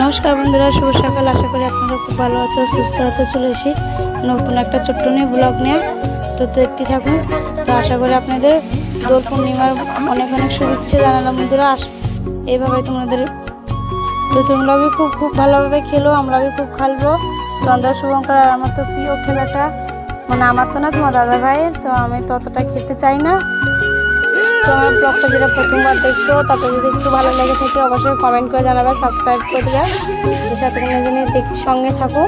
নমস্কার বন্ধুরা, শুভ সকাল। আশা করি আপনারা খুব ভালো আছো, সুস্থ আছো। চলে এসি নতুন একটা ছোট্ট নিয়ে ব্লগ নিয়ে। তো দেখতে থাকুন। তো আশা করি আপনাদের দোল পূর্ণিমার অনেক অনেক শুভেচ্ছা জানালাম বন্ধুরা। এইভাবে তোমাদের তো তোমরা খুব খুব ভালোভাবে খেলো, আমরা খুব খেলবো। চন্দ্র শুভঙ্কর আর আমার তো প্রিয় খেলাটা, মানে আমার তো না, তোমার দাদা ভাইয়ের। তো আমি তো অতটা খেতে চাই না। তো আমার ব্লগটা যেটা প্রথমবার দেখছো, তাতে যদি একটু ভালো লেগে থাকে অবশ্যই কমেন্ট করে জানাবে, সাবস্ক্রাইব করে দেবে, সাথে কোনো সঙ্গে থাকো।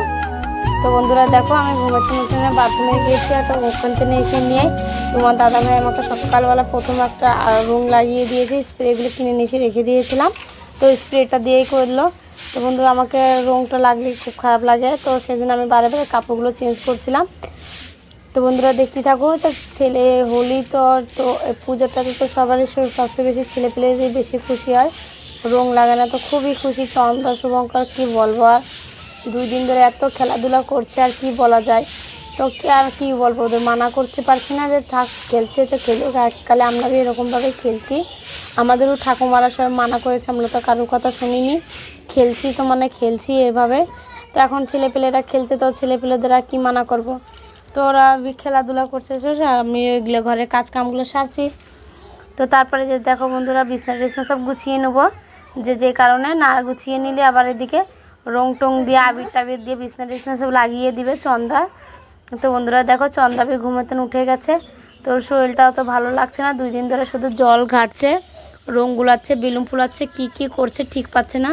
তো বন্ধুরা দেখো, আমি ঘুমাতে উঠে বাথরুমে গিয়েছি, তো ওখান থেকে এসে নিয়ে তোমার দাদা ভাই আমাকে সকালবেলা প্রথম একটা রং লাগিয়ে দিয়েছে। স্প্রেগুলো কিনে নিয়ে এসে রেখে দিয়েছিলাম, তো স্প্রেটা দিয়েই করলো। তো বন্ধুরা আমাকে রংটা লাগলে খুব খারাপ লাগে, তো সেদিন আমি বারে বারে কাপড়গুলো চেঞ্জ করছিলাম। তো বন্ধুরা দেখতে থাকো। তো ছেলে হোলি তো তো পুজোটাতে তো সবারই সবচেয়ে বেশি ছেলে পেলে বেশি খুশি হয়, রং লাগানো তো খুবই খুশি। চন্দ্র শুভঙ্কর কী বলবো, আর 2 দিন ধরে এত খেলাধুলা করছে, আর কি বলা যায়। তো আর কি বলবো, ওদের মানা করতে পারছি না যে থাক, খেলছে তো খেলুক। এককালে আমরা এরকমভাবে খেলছি, আমাদেরও ঠাকুমারা সব মানা করেছে, আমরা তো কারোর কথা শুনিনি, খেলছি তো মানে খেলছি এভাবে। তো এখন ছেলেপেলেরা খেলছে, তো ছেলেপেলেদের আর কি মানা করব। তো ওরা খেলাধুলা করছে, আমি ওইগুলো ঘরে কাজ কামগুলো সারছি। তো তারপরে যে দেখো বন্ধুরা, বিছনা টিছনা সব গুছিয়ে নেবো, যে কারণে না গুছিয়ে নিলে আবার এদিকে রং টং দিয়ে আবির টাবির দিয়ে বিছনা টিছনা সব লাগিয়ে দিবে চন্দা। তো বন্ধুরা দেখো, চন্দাবি ঘুমাতে উঠে গেছে। তোর শরীরটাও তো ভালো লাগছে না, 2 দিন ধরে শুধু জল ঘাটছে, রং গুলাচ্ছে, বেলুন ফুলাচ্ছে, কি করছে ঠিক পাচ্ছে না।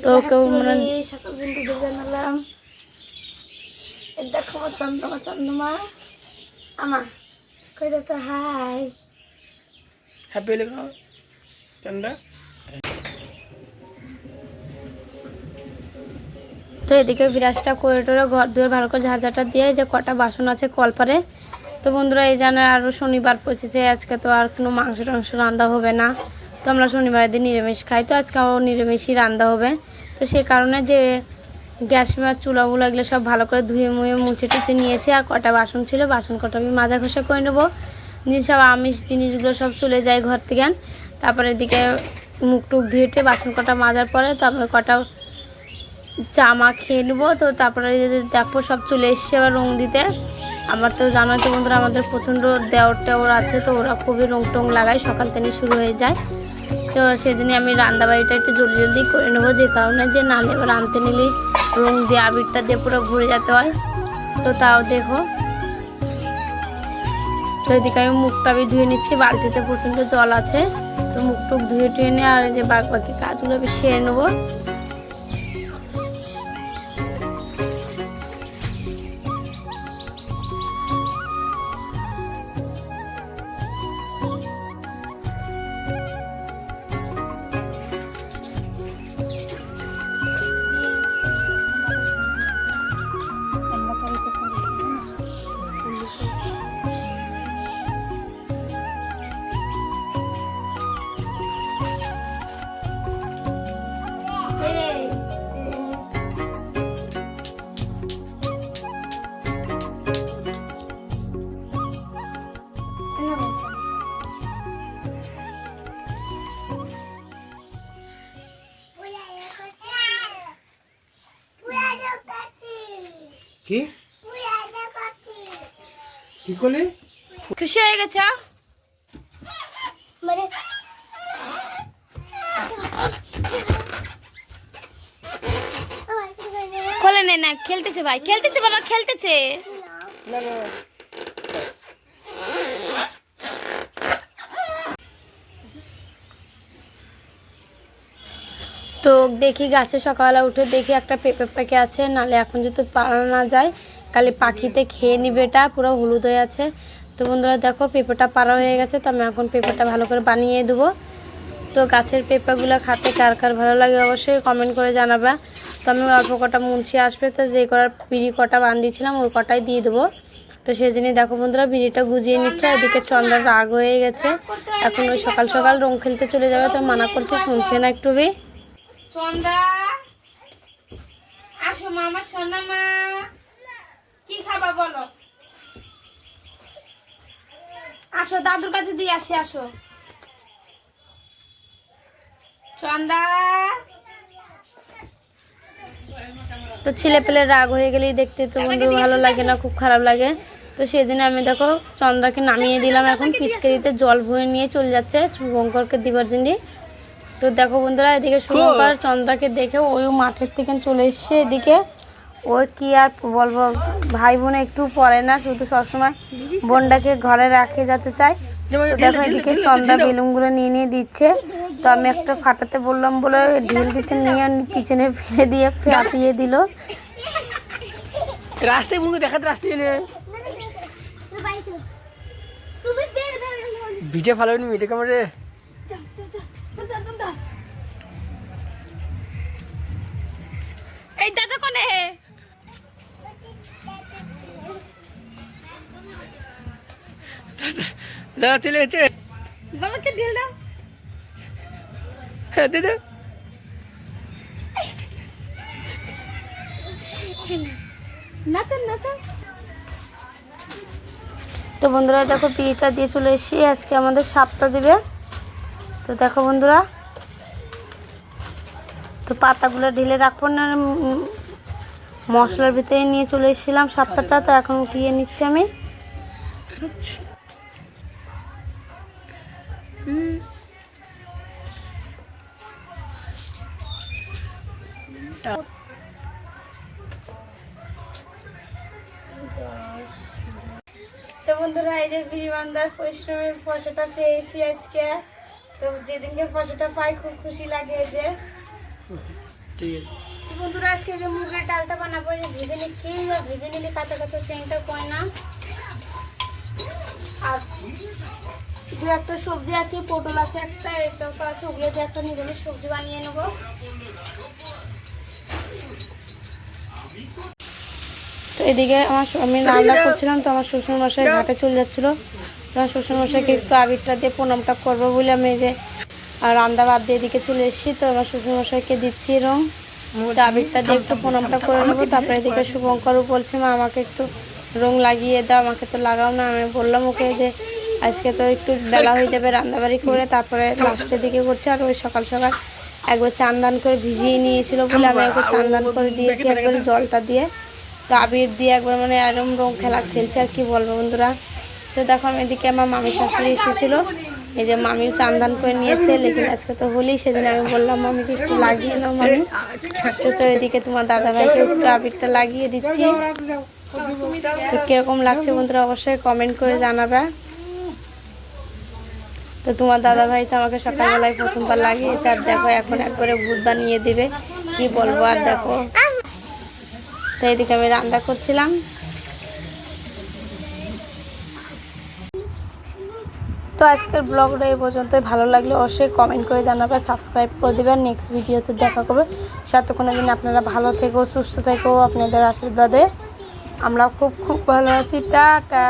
তো কেউ মানে জানালাম, দেখো চন্দ্রমা আমা কই তো হাই হ্যাপি লেখো চন্দা। তো এদিকে বিরাজটা করে টোরে ঘর দুয়ার ভালো করে ঝাড়ঝাটা দিয়ে, যে কটা বাসন আছে কলপারে। তো বন্ধুরা এই জানে আরও শনিবার পড়েছে, আজকে তো আর কোনো মাংস টাংস রান্না হবে না। তো আমরা শনিবারের দিন নিরামিষ খাই, তো আজকে আমার নিরামিষই রান্না হবে। তো সেই কারণে যে গ্যাস চুলাগুলো এগুলো সব ভালো করে ধুয়ে মুয়ে মুছে টুছে নিয়েছি, আর কটা বাসন ছিল, বাসন কটা আমি মাজা ঘষা করে নেবো, সব আমিষ জিনিসগুলো সব চলে যায় ঘর থেকে। তারপরে এদিকে মুখ টুক ধুয়েটে বাসন কটা মাজার পরে তারপরে কটা জামা খেয়ে নেবো। তো তারপরে দেখো সব চলে এসছে আবার রং দিতে। আমার তো জানো তো বন্ধুরা, আমাদের প্রচণ্ড দেওর টেওর আছে, তো ওরা খুবই রং টং লাগায়, সকাল থেকে শুরু হয়ে যায়। তো সেদিনই আমি রান্নাবাড়িটা একটু জলদি জলদি করে নেবো, যে কারণে যে নালে এবার আনতে নিলে রং দিয়ে আবিরটা দিয়ে পুরো ভরে যেতে হয়। তো তাও দেখো, তো এদিকে আমি মুখটা ধুয়ে নিচ্ছি, বালতিতে প্রচণ্ড জল আছে। তো মুখ টুক ধুয়ে টুয়ে নিয়ে আর যে বাকি কাজগুলো আমি সেরে নেবো। কি কি করলি? খুশি হয়ে গেছে মানে খোলে না, খেলতেছে ভাই, খেলতেছে বাবা, খেলতেছে। তো দেখি গাছে সকালবেলা উঠে দেখি একটা পেঁপে পেকে আছে, নালে এখন যদি পারা না যায় কালে পাখিতে খেয়ে নিবে, এটা পুরো হলুদ হয়ে আছে। তো বন্ধুরা দেখো, পেঁপেটা পারা হয়ে গেছে, তো আমি এখন পেঁপেটা ভালো করে বানিয়ে দেবো। তো গাছের পেঁপেগুলো খাতে কার কার ভালো লাগে অবশ্যই কমেন্ট করে জানাবে। তো আমি অল্প কটা মুন্সি আসবে, তো যেই কটার বিড়ি কটা বান্ধিয়েছিলাম ওই কটাই দিয়ে দেবো। তো সেই জন্যই দেখো বন্ধুরা, বিড়িটা গুজিয়ে নিচ্ছে। এদিকে চন্দ্রার রাগ হয়ে গেছে, এখন ওই সকাল সকাল রং খেলতে চলে যাবে, তো মানা করছে, শুনছে না একটু বি। চন্দা আসো মা, আমার সোনা মা, কি খাবা বলো, আসো দাদুর কাছে দিয়ে আসি, আসো চন্দা। তো ছেলে পেলে রাগ হয়ে গেলেই দেখতে তো বন্ধু ভালো লাগে না, খুব খারাপ লাগে। তো সেদিন আমি দেখো চন্দ্রাকে নামিয়ে দিলাম, এখন পিচকারিতে জল ভরে নিয়ে চলে যাচ্ছে শুভঙ্করকে দিবার জন্য। তো দেখো বন্ধুরা এদিকে শুভঙ্কর চন্দ্রাকে দেখে ওই মাঠের থেকে চলে এসছে এদিকে। ওই কি আর বলবো, ভাই বোন একটু পড়ে না, শুধু সবসময় বোনটাকে ঘরে রাখে যেতে চায়। তো দেখো এদিকে চন্দ্রা বেলুনগুলো নিয়ে নিয়ে দিচ্ছে। তো আমি একটা ফাটাতে বললাম বলে ঢিল দিতে নিয়ে পিছনে ফেলে দিয়ে ফাটিয়ে দিল। রাস্তায় বুনকে দেখাতে রাস্তায় এলে ভিজে ভালো নি মিটে কামড়ে এই দাদা কোনে দাদা চলে গেছে। বাবাকে ঢিল দাও। হ্যাঁ দে দে। তো বন্ধুরা দেখো বিয়েটা দিয়ে চলে এসেছি, আজকে আমাদের সাপটা দিবে। তো দেখো বন্ধুরা, তো পাতাগুলো ঢেলে রাখবো না, মশলার ভিতরে নিয়ে চলে এসেছিলাম সাপটাটা। তো এখন উঠিয়ে নিচ্ছি আমি। তো বন্ধুরা এই যে বিরিবান্দার পরিশ্রমের ফসলটা পেয়েছি আজকে। তো যেদিনকে ফসলটা পাই খুব খুশি লাগে। এই যে ঠিক আছে বন্ধুরা আজকে যে মুগের ডালটা বানাবো, এই যে ভেজে নিচ্ছি। ভেজে নিলে কাঁচা কাঁচা সেন্টটা কয় না। আর দু একটা সবজি আছে, পটল আছে একটা, এটাও তো আছে, ওগুলো দিয়ে একটা নিরামিষ সবজি বানিয়ে নেবো। তো এদিকে আমি রান্না করছিলাম, তো আমার শ্বশুরমশাই ঘাটে চলে যাচ্ছিলো। তো আমার শ্বশুরমশাইকে একটু আবিরটা দিয়ে প্রণামটা করবো বলে আমি এই যে রান্না বাদ দিয়ে এদিকে চলে এসেছি। তো আমার শ্বশুরমশাইকে দিচ্ছি রং, তো আবিরটা দিয়ে একটু প্রণামটা করে নেবো। তারপরে এদিকে শুভঙ্করও বলছে মা আমাকে একটু রং লাগিয়ে দাও, আমাকে তো লাগাও না। আমি বললাম ওকে যে আজকে তো একটু বেলা হয়ে যাবে রান্নাবাড়ি করে, তারপরে লাস্টের দিকে করছে। আর ওই সকাল সকাল একবার চান দান করে ভিজিয়ে নিয়েছিল বলে আমি একবার চান দান করে দিয়েছি একবার জলটা দিয়ে। তো আবির দিয়ে একবার মানে এরম রং খেলছে আর কি বলবো বন্ধুরা। তো দেখো আমি এদিকে আমার মামির শাশুড়ি এসেছিলো, এই যে মামিও চান দান করে নিয়েছে। লেকিন আজকে তো হোলি, সেদিন আমি বললাম মামিকে একটু লাগিয়ে নাও মামি। তো এদিকে তোমার দাদাভাইকে একটু আবিরটা লাগিয়ে দিচ্ছি। তো কিরকম লাগছে বন্ধুরা অবশ্যই কমেন্ট করে জানাবে। তো তোমার দাদাভাই তো আমাকে সকালবেলায় প্রথমবার লাগিয়েছে, আর দেখো এখন একবারে ভূত বানিয়ে দিবে, কি বলবো। আর দেখো তো এদিকে আমি রান্না করছিলাম। তো আজকের ব্লগটা এই পর্যন্তই। ভালো লাগলে অবশ্যই কমেন্ট করে জানাবে, সাবস্ক্রাইব করে দেবেন। নেক্সট ভিডিওতে দেখা করবে। সাথে কোনো দিন আপনারা ভালো থেকো, সুস্থ থেকো, আপনাদের আশীর্বাদে আমরা খুব খুব ভালো আছি। টাটা।